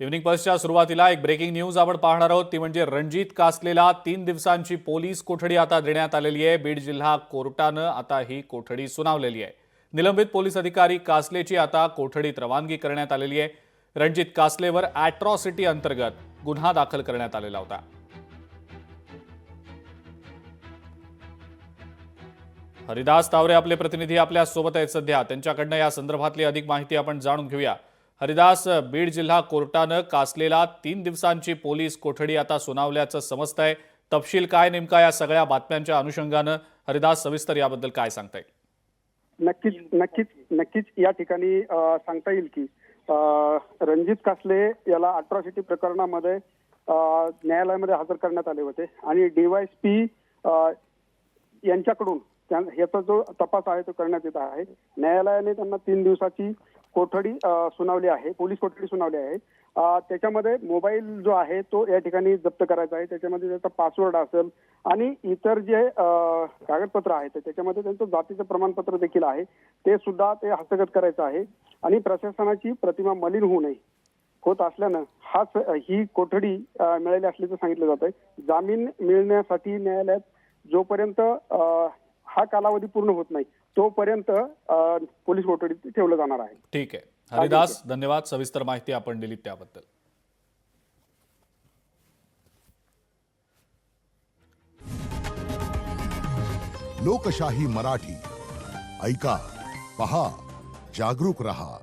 Evening पल्सच्या सुरुवातीला एक breaking news आपण पाहणार आहोत, ती म्हणजे रणजित कासलेला 3 दिवसांची पोलीस कोठडी आता देण्यात आलेली आहे। बीड जिल्हा कोर्टानं आता ही कोठडी सुनावलेली आहे। निलंबित पोलीस अधिकारी कासलेची आता कोठडीत रवानगी करण्यात आलेली आहे। रणजित कासलेवर अॅट्रॉसिटी अंतर्गत गुन्हा दाखल करण्यात आलेला होता। हरिदास तावरे आपले प्रतिनिधी आपल्या सोबत आहेत सध्या, त्यांच्याकडनं या संदर्भातली अधिक माहिती आपण जाणून घेऊया। हरिदास, बीड जिल्हा कोर्टानं कासलेला 3 दिवसांची पोलीस कोठडी आता सुनावल्याचं समजतंय। तपशील काय नेमका या सगळ्या बातम्यांच्या अनुषंगानं? हरिदास, सविस्तर याबद्दल काय सांगताय? नक्कीच या ठिकाणी सांगता येईल की रणजित कासले याला अॅट्रॉसिटी प्रकरणामध्ये न्यायालयामध्ये हजर करण्यात आले होते आणि डीवायएसपी यांच्याकडून याचा जो तपास आहे तो करण्यात येत आहे। न्यायालयाने त्यांना 3 दिवसाची कोठडी सुनावली आहे, पोलीस कोठडी सुनावली आहे। त्याच्यामध्ये मोबाईल जो आहे तो या ठिकाणी जप्त करायचा आहे, त्याच्यामध्ये त्याचा पासवर्ड असेल आणि इतर जे कागदपत्र आहेत त्याच्यामध्ये त्यांचं जातीचं प्रमाणपत्र देखील आहे, ते सुद्धा ते हस्तगत करायचं आहे आणि प्रशासनाची प्रतिमा मलिन होऊ नये होत असल्यानं ही कोठडी मिळाली असल्याचं सांगितलं जात आहे। जामीन मिळण्यासाठी न्यायालयात जोपर्यंत हा कालावधी पूर्ण होत नाही तोपर्यंत पोलीस कोठडीत ठेवलं जाणार आहे। ठीक आहे हरिदास, धन्यवाद सविस्तर माहिती आपण दिली त्याबद्दल। लोकशाही मराठी ऐका, पहा, जागरूक रहा।